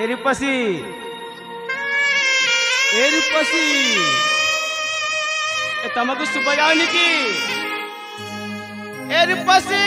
रूपसी तुमको सुबह जाओनी की रूपसी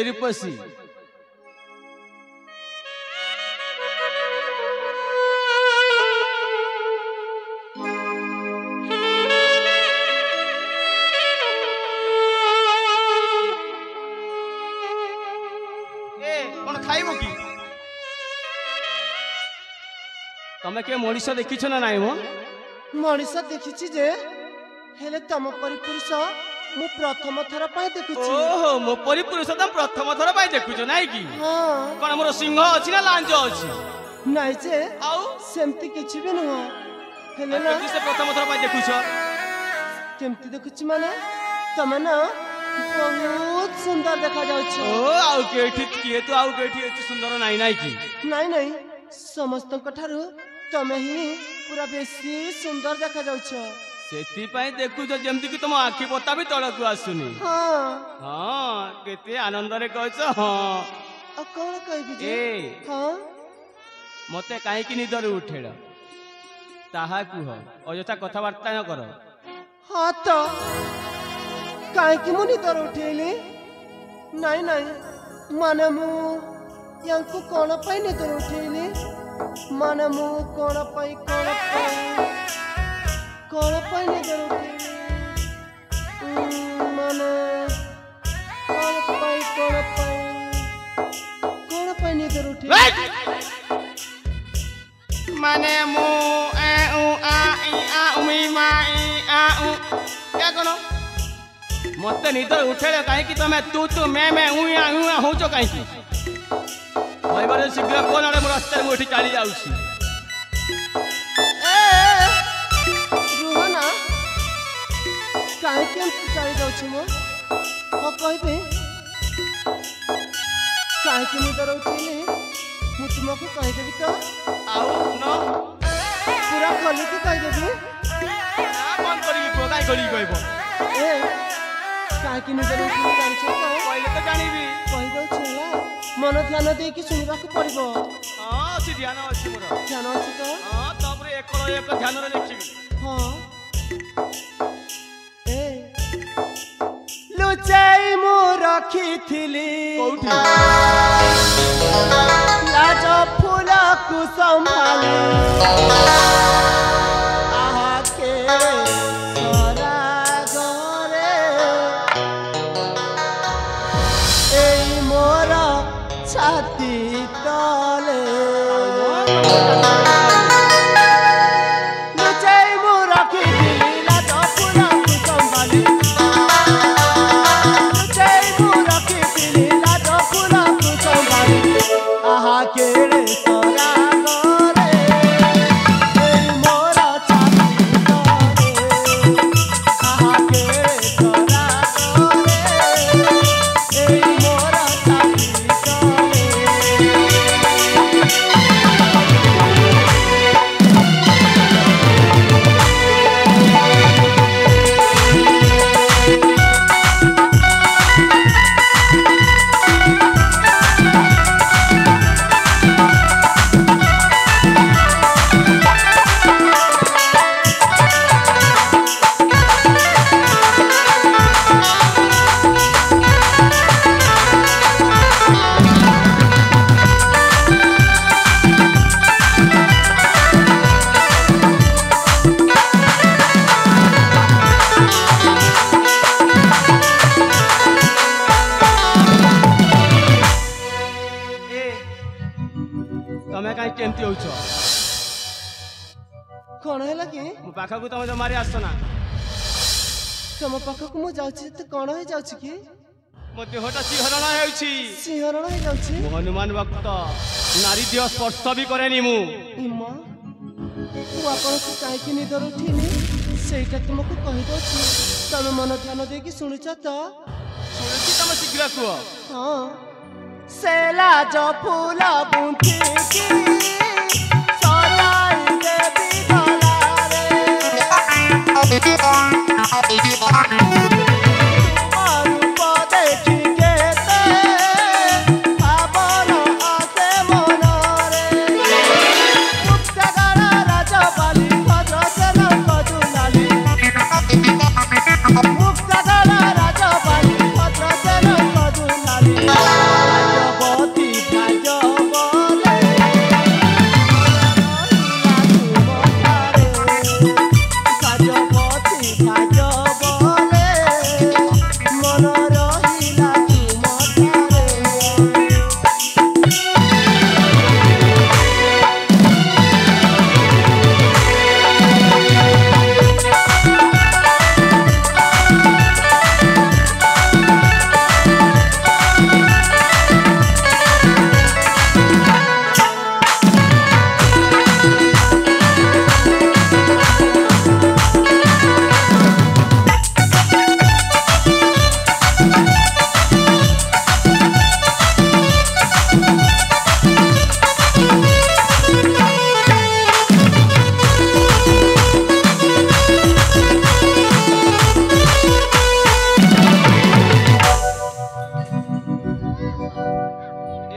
रूपसी कौन खाइब कि तमे के मनीष देखी ना नाई मो मनीष देखी जे हेले तम परिपुरुष मु प्रथम थर पाई देखुची। ओहो मो परिपुरुष तुम प्रथम थर पाई देखुछ नाई कि हां कोन हमरो सिंह अछि ना लांज अछि नाई जे आउ सेमती किछि भी न हेले ना से प्रथम थर पाई देखुछ केमती देखुची माने तमे ना बहुत सुंदर देखा जाउछ। ओ आउ केठी किए तो आउ केठी एत सुंदर नाई नाई कि नाई समस्त कठारु तमे ही पूरा बेसी सुंदर देखा जाउछ सेती पाई देखुछ जेमति कि तुम आखि पता भी तळकु आसुनी। हां हां केते आनंद रे कहछ हां आ कोन कहबी जे हां मते काहे कि निदर उठेड़ ताहा कुह अजथा कथा वार्ता न कर। हां तो काहे कि मु निदर उठेली नाई माने मु यांको कोन पाई निदर उठेली माने मु कोन पाई निदर उठेली माने कोन पाई निदर उठेली माने मु ए उ आ इ आ उमी मा इ आ उ क्या कोन मते निदर उठेले काहे कि तमे तू मैं उ होचो काहे कि भाईबारे शीघ्र कोन आड़े मो रास्ता मु एठी चाली जाउछी रुहना काहे कि हम चाली जाउछी मो हो कहबे काहे कि निदर उठेली मु तुमको कह देबी तो आउ न पूरा खोली के कह देबी कौन करी को काई करी कहबो ए काहे कि निदर उठेली जानि छ तो पहिले तो जानिबी कहि दउ छला मन ध्यान दे कि सुनिबा को पड़िबो। हां से ध्यान अछि मोर ध्यान अछि तो हां तबरे एक ध्यान रे देखिबी। हां ए लुचाई मु रखिथिली कोठी लाज फूल को संभाली आहा के सरा गरे एई मोर छाती तले लुचाई मु रखिथिली लाज फूल को संभाली लुचाई मु रखिथिली लाज फूल को संभाली आहा के रे सरा गरे एई मोर छाती तले आहा के रे सरा गरे एई मोर छाती तले तमे काई केमती होछ कौन है कि मो पाखा को तमे जमारी आसना तुम पाखक मु जाउछि त कौन है जाउछि कि मो देहटा सिहरण हेउछि सिंहरण है जाउछि मो हनुमान भक्त नारी देह स्पर्श भी करेनी मु इमा मु आपन को काहे कि निदर उठिनी सेटा तुमको कहि दउछि तमे मन ध्यान दे कि सुनिछ त सुने ତମେ ଶୀଘ୍ର କୁହ। ହଁ ସେ ଲାଜ ଫୁଲ ବୁନ୍ଥିକି ସଜାଇ ଦେବି ଗଲାରେ ରୂପ ଦେଖି କେତେ ଭାବନା ଆସେ ମନରେ ମୁକ୍ତାଗାର ରାଜବାଲି ଭଦ୍ରସେନ କଜୁଲାଲି ମୁକ୍ତାଗାର ରାଜବାଲି ଭଦ୍ରସେନ କଜୁଲାଲି ରାଜବତୀ ଭାଜବଲେ ରାଜବତୀ ଭାଜବଲେ ମନ ରହିଲା ତୁମଠାରେ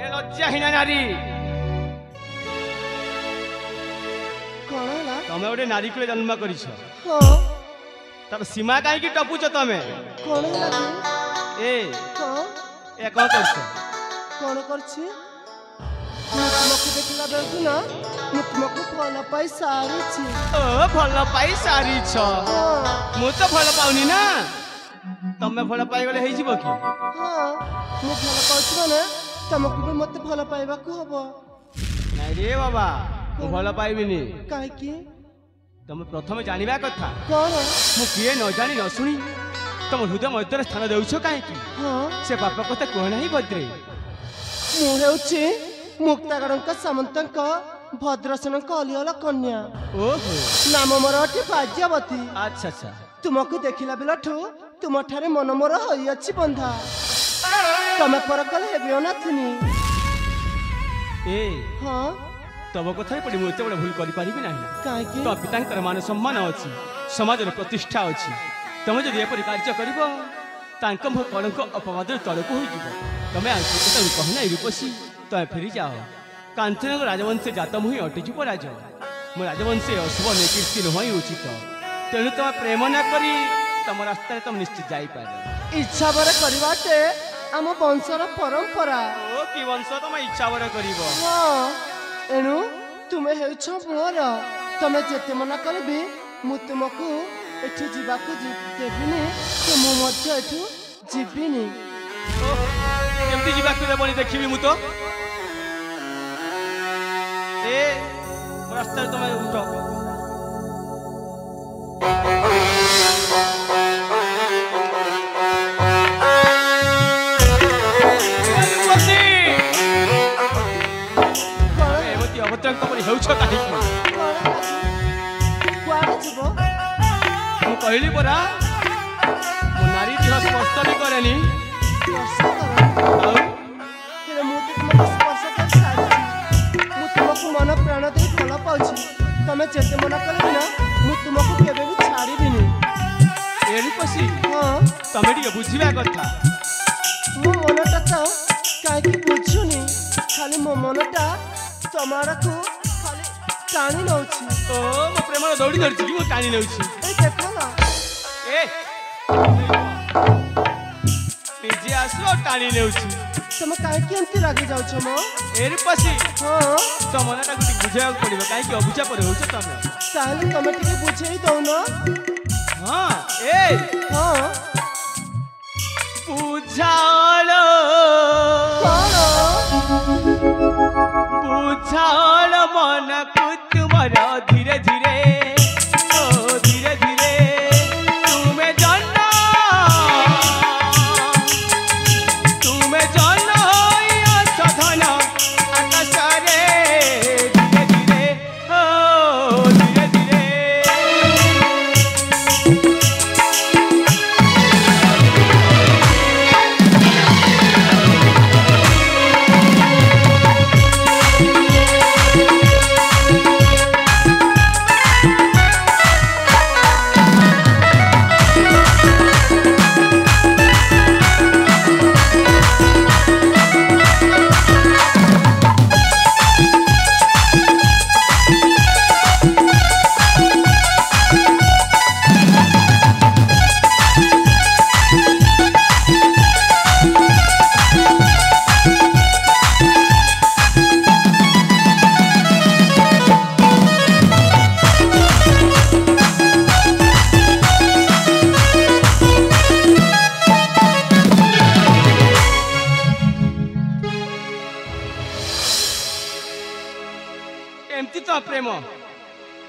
ଏ ଲଜ୍ଜାହୀନ ନାରୀ, କଣ ହେଲା? ତମେ ଗୋଟେ ନାରୀ କୂଳେ ଜନ୍ମ କରିଛ, ହଁ ତାର ସୀମା କାହିଁକି ଟପୁଛ ତମେ? କଣ ହେଲା କି? ଏ ହଁ ଏ କଣ କରୁଛ? କଣ କରିଛି? ମୁଁ ତୁମକୁ ଦେଖିଲା ବେଳକୁ ନା ମୁଁ ତୁମକୁ ଭଲ ପାଇ ସାରିଛି। ଓ ଭଲ ପାଇ ସାରିଛ, ହଁ ମୁଁ ତ ଭଲ ପାଉନି ନା। ତମେ ଭଲ ପାଇଗଲେ ହେଇଯିବ କି? ହଁ ମୁଁ ଭଲ ପାଉଛି ମାନେ ତମକୁ ବି ମତେ ଭଲ ପାଇବାକୁ ହବ। ନାଇଁ ରେ ବାବା, ମୁଁ ଭଲ ପାଇବିନି। କାହିଁକି? ତମେ ପ୍ରଥମେ ଜାଣିବା କଥା, କଣ? ମୁଁ କିଏ ନ ଜାଣି ନ ଶୁଣି ତମ ହୃଦୟ ମଧ୍ୟରେ ସ୍ଥାନ ଦେଉଛ କାହିଁକି? ହଁ ସେ ବାପ କଥା କୁହ ନାହିଁ ଭଦ୍ରେ। ମୁଁ ହେଉଛି ମୁକ୍ତାଗରଙ୍କ ସାମନ୍ତଙ୍କ ଭଦ୍ରସେନଙ୍କ ଅଲିଅଳ କନ୍ୟା। ଓହୋ, ନାମ ମୋର ଅଟେ ଭାଗ୍ୟବତୀ। ଆଚ୍ଛା ଆଚ୍ଛା। ତୁମକୁ ଦେଖିଲା ବେଳଠୁ ତୁମଠାରେ ମନ ମୋର ହୋଇଅଛି ବନ୍ଧା। ତମେ ପର କଲେ ହେବି ଅନାଥିନି। ଏ ହଁ ତମ କଥାରେ ପଡ଼ି ମୁଁ ଏତେ ବଡ଼ ଭୁଲ କରିପାରିବି ନାହିଁ। କାହିଁକି? ତମ ପିତାଙ୍କର ମାନ ସମ୍ମାନ ଅଛି, ସମାଜର ପ୍ରତିଷ୍ଠା ଅଛି। ତମେ ଯଦି ଏପରି କାର୍ଯ୍ୟ କରିବ ତାଙ୍କ ମୁହ କଳଙ୍କ ଅପବାଦରେ ତଳକୁ ହୋଇଯିବ। ତମେ ଆଙ୍କୁ କହିନା ରୂପସୀ, ତମେ ଫେରିଯାଅ। କାଞ୍ଚନଙ୍କ ରାଜବଂଶୀ ଜାତ ମୁଁ ହିଁ ଅଟିଯିବ ରାଜ। ମୋ ରାଜବଂଶୀ ଅଶୁଭ ନିକୀର୍ତ୍ତି ନୁହେଁ ଉଚିତ। ତେଣୁ ତମେ ପ୍ରେମ ନ କରି ତମ ରାସ୍ତାରେ ତମେ ନିଶ୍ଚିତ ଯାଇପାରେ। ଇଚ୍ଛା ବରେ କରିବାଟେ ଆମ ବଂଶର ପରମ୍ପରା। ଓ କି ବଂଶ ତମେ ଇଚ୍ଛା ବରେ କରିବ? ହଁ ଏଣୁ ତୁମେ ହେଉଛ ମୋର। ତମେ ଯେତେ ମନା କରିବି ମୁଁ ତୁମକୁ ଏଠୁ ଯିବାକୁ ଦେବିନି, କି ମୁଁ ମଧ୍ୟ ଏଠୁ ଯିବିନି। କେମିତି ଯିବାକୁ ଦେବନି ଦେଖିବି ମୁଁ ତ। ଏ ମୋ ରାସ୍ତାରେ ତମେ ଉଠ। ଏମିତି ଅଭଦ୍ରଙ୍କ ପରି ହେଉଛ କାହିଁକି? କୁଆଡ଼େ ଯିବ? ମୁଁ କହିଲି ପରା, ମୁଁ ନାରୀ ଦେହ ସ୍ପର୍ଶ ବି କରେନି। ସ୍ପର୍ଶ କର। ଆଉ ହେଲେ ମୁଁ ତ ତୁମକୁ ସ୍ପର୍ଶ କରି ସାରିଛି। ମୁଁ ତୁମକୁ ମନ ପ୍ରାଣ ଦେଇ ଭଲ ପାଉଛି। ତମେ ଯେତେ ମନା କଲେ ବି ନା ମୁଁ ତୁମକୁ କେବେ ବି ଛାଡ଼ିବିନି। ଏ ରୂପସୀ, ହଁ ତମେ ଟିକେ ବୁଝିବା କଥା। ମୋ ମନଟା ତ କାହିଁକି ବୁଝୁନି? ଖାଲି ମୋ ମନଟା ତମ ଆଡ଼କୁ ଖାଲି ଟାଣି ନେଉଛି। ଓ ମୋ ପ୍ରେମର ଦୌଡ଼ି ଧରିଛି କି ମୁଁ ଟାଣି ନେଉଛି? ଏଇ ଦେଖ ନା। ଏ ନିଜେ ଆସିବ ଟାଣି ନେଉଛି। ତମେ କାହିଁକି ଏମିତି ରାଗି ଯାଉଛ ମ? ଏ ରୂପସୀ, ହଁ ତ ମନଟାକୁ ଟିକେ ବୁଝେଇବାକୁ ପଡ଼ିବ। କାହିଁକି ଅବୁଝା ପରେ ହେଉଛ ତମେ? ତାହେଲେ ତମେ ଟିକେ ବୁଝେଇ ଦଉନ। ହଁ ଏ ହଁ ବୁଝାଳ କଣ? ବୁଝାଳ ମନକୁ ତୁମର ଧୀରେ ଧୀରେ, ଓ ଧୀରେ ଧୀରେ ତୁମେ ଜନ ସଧନ ଆକାଶରେ ଧୀରେ ଧୀରେ, ଓ ଧୀରେ ଧୀରେ।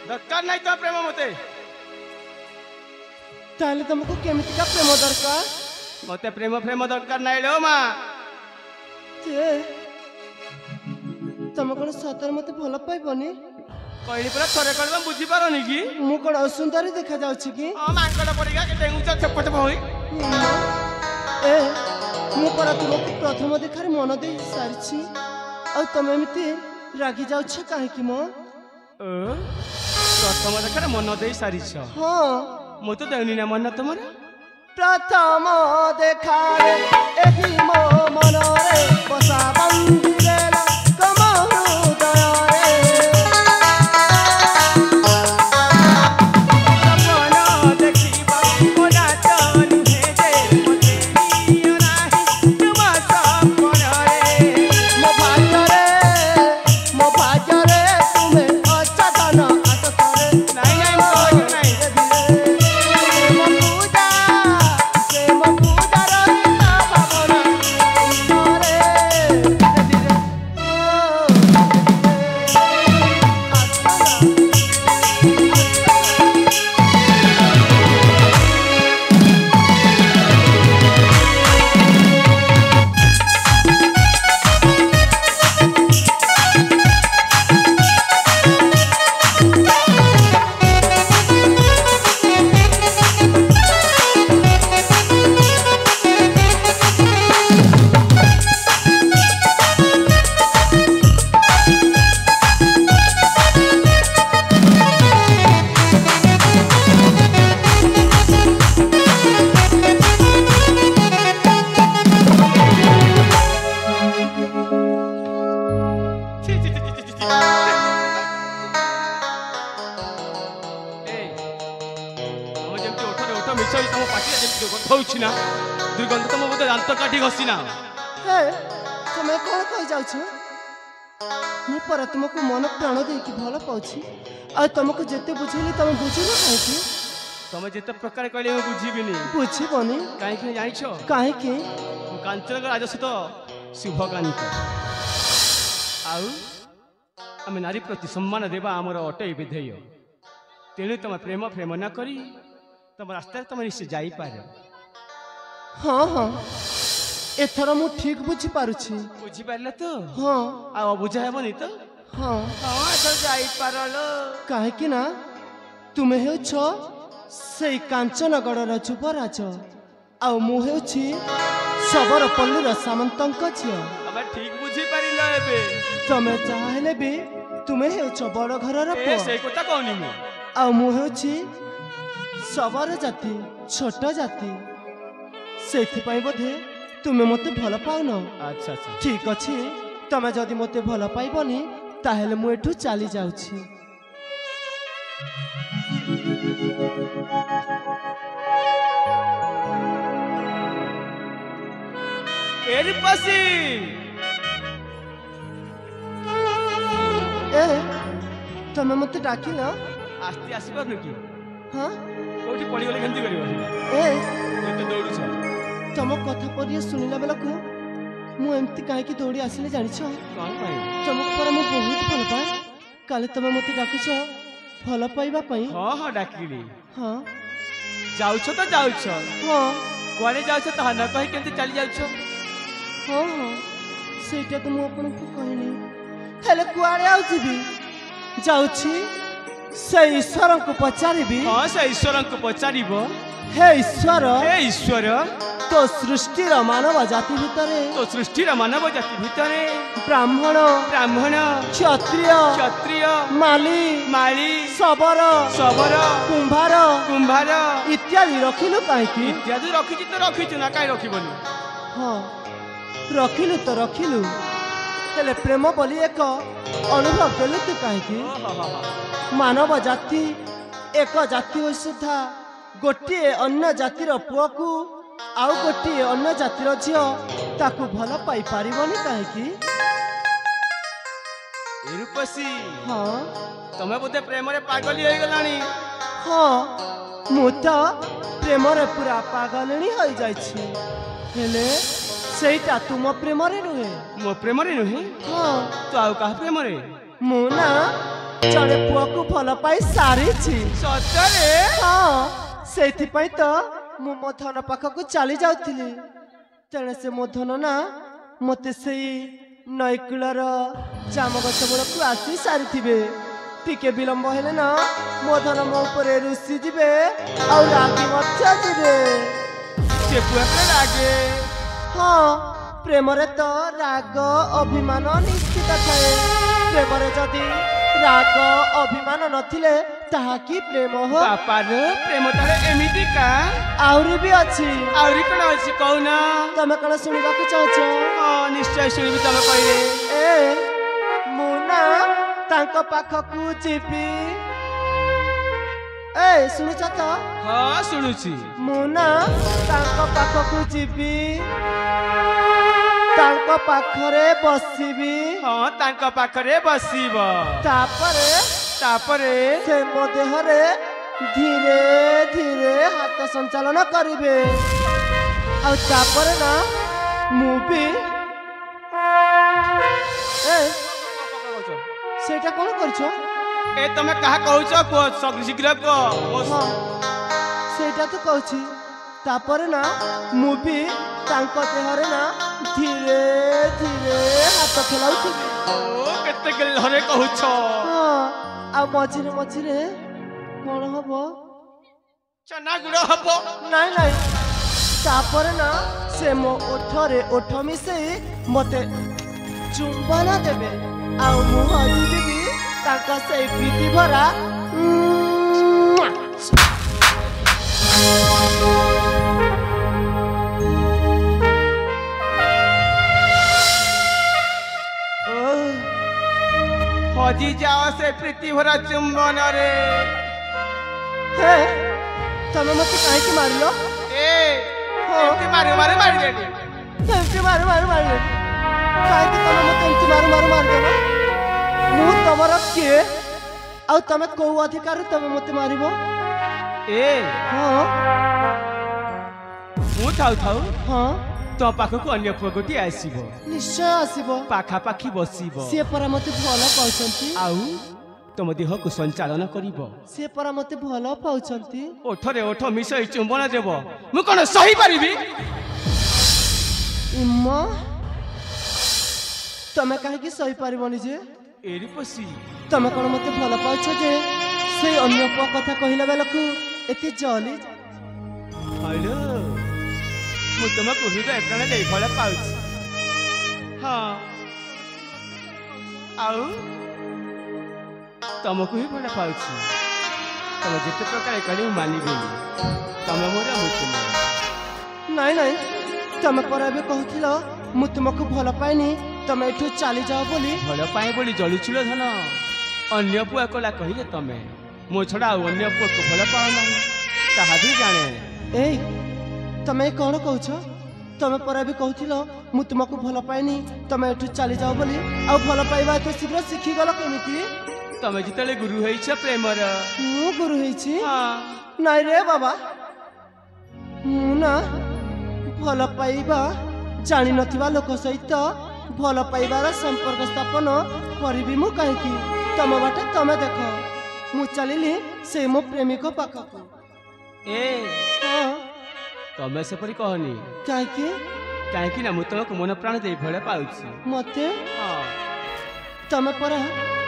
दरकार नहीं तो प्रेम मते ताले तुमको केमितिका प्रेम दरकार मते प्रेम प्रेम दरकार नहीं लो माँ जे तुम कौन सतर मते भल पाइबनी कहली पूरा थरे कर बुझी पारनी कि मु कौन असुंदरी देखा जाउछि कि मांकड़ पड़ेगा के डेंगू छप छप होई ए मु परा तुमको प्रथम देखार मन दे सारिछि आ तुम एमिति रागी जाउछ काहे कि मो प्रथम देखार मन दे सारिछ हां मु तो देउनी ना मन तुमर प्रथम देखार एही मो मन रे बसा बंदी देला कमहु दया रे सपना देखिबा मोना तनु हे जे मते नियो नाही तुम सपना रे मो भाग्य रे तुम्हें अच्छा दाना आस करे नहीं नहीं नहीं दुर्गंध तुम बोधे दांत काटी घसीना हे तुम्हें कौन कही जाउछ मु पर तुमको मन प्राण दे कि भल पाउछि आ तुमको जेते बुझेली तुम बुझिलो काहे कि तुम जेते प्रकार कहले मैं बुझीबिनी बुझिबनी काहे कि जानिछो काहे कि कांचन राजस्व शुभकांत आउ आम नारी प्रति सम्मान देवा आमर अटे विधेय तेणु तुम प्रेम प्रेम न करी तुम रास्ता तुम निश्चय जाई पार हाँ हाँ एथर मु ठीक बुझी पारुछि बुझी पारले तो हाँ आ बुझा हेबनी तो हाँ हाँ तो जाई पारलो काहे कि ना तुमे हेउछ सेई कांचनगढ़र युवराज आ मु हेउछि सबरपल्लीर सामंतंक झियो अब ठीक बुझी पारिलो एबे तमे चाहेले भी तुमे हेउछ बड़ घरर ए पुଅ से कोता कहनी मु आ मु हेउछि सबर जाति छोट जाति सेथिपाई बोधे तुमे मते भल पाउन अच्छा अच्छा ठीक अछि तमे जदि मते भल पाइबनी ताहेले मु एठु चली जाउछि एरी पसी ए तमे मते डाकिला आस्ती आसी परनु की हां कोठी पड़ी गले केंती करियो ए तो दौड़ू छ तम कथा परिया सुनिला बेलकु मु एमती काहे की दौड़ी आसिले जानिछ कोन पाई तमको पर मु बहुत भल पाए काले तमे मते डाकिछ भल पाइबा पई हां हां डाकिली हां जाउछ तो जाउछ हां कोने जाउछ ता न कहि केंती चली जाउछ हां हां सेटा तो मु आपन को कहनी हेले कुआड़े आउथिबी जाउछि से ईश्वर को पचारिबी हां से ईश्वर को पचारिबो हे ईश्वर तो सृष्टि र मानव जाति भितरे तो सृष्टि र मानव जाति भितरे ब्राह्मण ब्राह्मण क्षत्रिय क्षत्रिय माली माली सबर सबर कुंभार कुंभार इत्यादि रखिलु काहे की इत्यादि रखिछि तो रखिछु ना काई रखिबनी हां रखिलु तो रखिलु हेले प्रेम बोली एक अनुभव देलु तू काहे की मानव जाति एक जाति होई सुधा गोटे अन्य जातिर पुआ को आउ गोटे अन्य जातिर झियो ताकू भल पाई पारिबनी काहे की एरुपसी हां तमे बोधे प्रेम रे पागली होई गलानी हां मु तो प्रेम रे पूरा पागलनी होई जाई छी हेले सेटा तुम प्रेम रे नुहे मो प्रेम रे नुहे हां तो आउ का प्रेम रे मु ना ଜଣେ ପୁଅକୁ ଭଲ ପାଇ ସାରିଛି। ସତରେ? ହଁ, ସେଇଥିପାଇଁ ତ ମୁଁ ମୋ ଧନ ପାଖକୁ ଚାଲି ଯାଉଥିଲି। ତେଣେ ସେ ମୋ ଧନ ନା ମୋତେ ସେଇ ନଈକୂଳର ଜାମ ଗଛ ମୂଳକୁ ଆସି ସାରିଥିବେ। ଟିକେ ବିଳମ୍ବ ହେଲେ ନା ମୋ ଧନ ମୋ ଉପରେ ରୁଷି ଯିବେ ଆଉ ରାଗି ମଧ୍ୟ ଯିବେ। ସେ ପୁଅକୁ ରାଗେ? ହଁ, ପ୍ରେମରେ ତ ରାଗ ଅଭିମାନ ନିଶ୍ଚିତ ଥାଏ। ପ୍ରେମରେ ଯଦି ରାଗ ଅଭିମାନ ନଥିଲେ ତାହା କି ପ୍ରେମ ହୋ? ବାପାର ପ୍ରେମ ତାର ଏମିତିକା? ଆହୁରି ବି ଅଛି। ଆହୁରି କଣ ଅଛି କହୁନ? ତମେ କଣ ଶୁଣିବାକୁ ଚାହୁଁଛ? ହଁ, ନିଶ୍ଚୟ ଶୁଣିବି ତମେ କହିଲେ। ମୁଁ ନା ତାଙ୍କ ପାଖକୁ ଯିବି। ଶୁଣୁଛ ତ? ହଁ, ଶୁଣୁଛି। ମୁଁ ନା ତାଙ୍କ ପାଖକୁ ଯିବି, ତାଙ୍କ ପାଖରେ ବସିବି। ହଁ, ତାଙ୍କ ପାଖରେ ବସିବ। ତାପରେ ସେ ମୋ ଦେହରେ ଧୀରେ ଧୀରେ ହାତ ସଞ୍ଚାଳନ କରିବେ। ଆଉ ତାପରେ ନା ମୁଁ ବି ସେଇଟା କଣ କରୁଛ? ତମେ କାହା କହୁଛ କୁହ, ଶୀଘ୍ର କୁହ। ହଁ, ସେଇଟା ତ କହୁଛି। ତାପରେ ନା ମୁଁ ବି ତାଙ୍କ ଦେହରେ ନା ଧୀରେ ଧୀରେ ହାତ ଖେଳାଉଥିବି। କେତେ ଗେଲରେ କହୁଛ। ହଁ, ଆଉ ମଝିରେ ମଝିରେ କଣ ହବ? ଚନା ଗୁଡ ହବ? ନାଇଁ। ତାପରେ ନା ସେ ମୋ ଓଠରେ ଓଠ ମିଶେଇ ମତେ ଚୁମ୍ବନ ଦେବେ। ଆଉ ମୁଁ ହଜିଯିବି ତାଙ୍କ ସେଇ ପ୍ରୀତି ଭରା ହଜି ଯାଅ ସେ ପ୍ରୀତି ଭରା ଚୁମ୍ବନରେ। ତମେ ମତେ କାହିଁକି ମାରିଲ? ମାରିଦେଲି। କାହିଁକି ତମେ ମତେ ଏମିତି ମାରିଦେବ? ମୁଁ ତମର କିଏ? ଆଉ ତମେ କୋଉ ଅଧିକାରରୁ ତମେ ମତେ ମାରିବ? ମୁଁ ଥାଉ ହଁ, ତୋ ପାଖକୁ ଅନ୍ୟ ପୁଅ ଗୋଟିଏ ଆସିବ। ନିଶ୍ଚୟ ଆସିବ। ପାଖାପାଖି ବସିବ। ସିଏ ପରା ମତେ ଭଲ ପାଉଛନ୍ତି। ଆଉ ତମ ଦେହକୁ ସଞ୍ଚାଳନ କରିବ। ସିଏ ପରା ମତେ ଭଲ ପାଉଛନ୍ତି। ଓଠରେ ଓଠ ମିଶେଇ ଚୁମ୍ବନ ଦେବ। ମୁଁ କଣ ସହିପାରିବି? ତମେ କାହିଁକି ସହିପାରିବନି ଯେ? ତମେ କଣ ମତେ ଭଲ ପାଉଛ ଯେ ସେଇ ଅନ୍ୟ ପୁଅ କଥା କହିଲା ବେଳକୁ ଏତେ ଜଲି? ମୁଁ ତମକୁ ହୃଦୟ ପ୍ରାଣ ଦେଇ ଭଲ ପାଉଛି। ହଁ, ଆଉ ତମକୁ ହିଁ ଭଲ ପାଉଛି। ତମେ ଯେତେ ପ୍ରକାର କହିଲେ ମୁଁ ମାନିବିନି। ତମେ ମୋର, ମୁଁ ତୁମର। ନାଇଁ, ତମେ ପରା ଏବେ କହୁଥିଲ ମୁଁ ତୁମକୁ ଭଲ ପାଇନି, ତମେ ଏଠୁ ଚାଲି ଯାଅ ବୋଲି। ଭଲ ପାଏ ବୋଲି ଜଳୁଥିଲ ଧନ। ଅନ୍ୟ ପୁଅ କଲା କହିଲେ ତମେ। ମୋ ଛଡା ଆଉ ଅନ୍ୟ ପୁଅକୁ ଭଲ ପାଅ ନାହିଁ, ତାହା ବି ଜାଣେ। ତମେ କଣ କହୁଛ? ତମେ ପରା ଏବେ କହୁଥିଲ ମୁଁ ତୁମକୁ ଭଲ ପାଇନି, ତମେ ଏଠୁ ଚାଲି ଯାଅ ବୋଲି। ଆଉ ଭଲ ପାଇବା ଏତେ ଶୀଘ୍ର ଶିଖିଗଲ କେମିତି? ତମେ ଯେତେବେଳେ ଗୁରୁ ହେଇଛ ପ୍ରେମର। ମୁଁ ଗୁରୁ ହେଇଛି? ନାଇଁ ରେ ବାବା, ମୁଁ ନା ଭଲ ପାଇବା ଜାଣିନଥିବା ଲୋକ ସହିତ ଭଲ ପାଇବାର ସମ୍ପର୍କ ସ୍ଥାପନ କରିବି ମୁଁ କାହିଁକି? ତମ ବାଟେ ତମେ ଦେଖ, ମୁଁ ଚାଲିଲି ସେ ମୋ ପ୍ରେମିକ ପାଖକୁ। ତମେ ସେପରି କହନି। କାହିଁକି ନା ମୁଁ ତମକୁ ମନ ପ୍ରାଣ ଦେଇ ଭଲ ପାଉଛି। ମତେ? ତମେ ପରା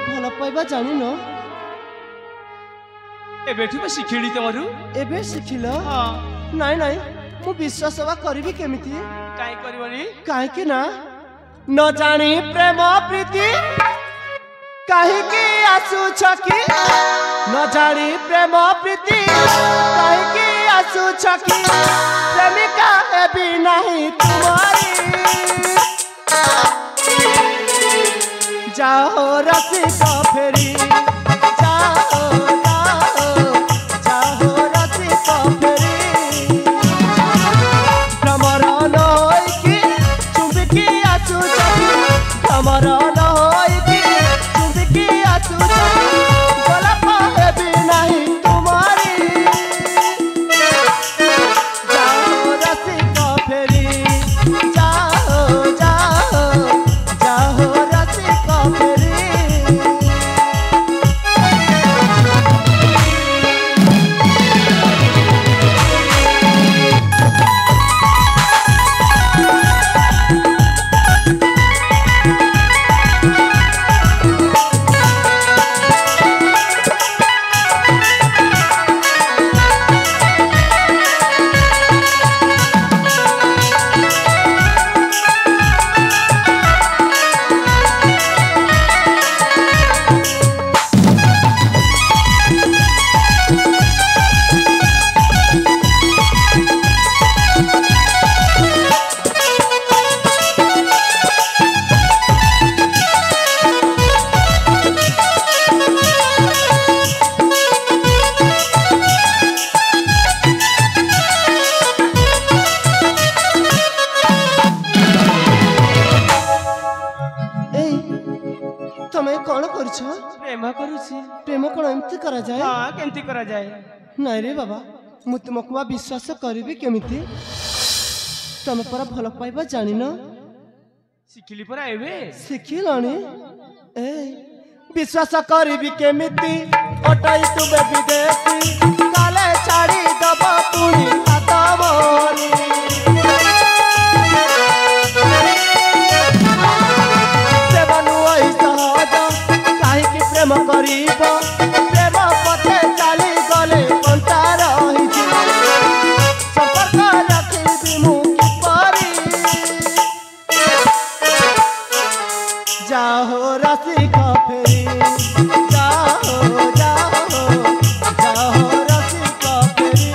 ଭଲ ପାଇବା ଜାଣିନ? ଏବେଠୁ ଶିଖିଲି ତମରୁ। ଏବେ ଶିଖିଲ? ନାଇଁ, ମୁଁ ବିଶ୍ୱାସ କରିବି କେମିତି? କାହିଁ କରିବନି? କାହିଁକି ନା ନ ଜାଣି ପ୍ରେମ ପ୍ରୀତି କାହିଁକି ଆସୁଛ କି? ନ ଜାଣି ପ୍ରେମ ପ୍ରୀତି କାହିଁକି ଆସୁଛ କି? ପ୍ରେମିକା ହେବି ନାହିଁ ତୁମରି। ଯାଅ ରସିକ ଫେରି, करा जाए हाँ केमती करा जाए नहीं रे बाबा मु तुमको विश्वास करी केमिति तुम पर भल पाइबा जानी न शिखिली परा एबे शिखिलानी ए विश्वास करी केमिति ओटाई तू विदेशी काले छाड़ी दब पुणी हाथ मोरी सेवनु आई सहज काहे प्रेम करीब प्रेम पथे चली गले कंटा रही संपर्क रखी मु किपरी जाहो रसिक फेरी जाहो जाहो जाहो रसिक फेरी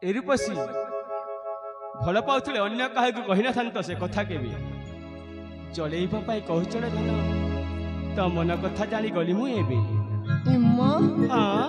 एरुपसी भल पाउले अन्य क्या कही न से कथा के चलैबा कहचल धन तो मन कथा जानी गली मुझे इम्मा हाँ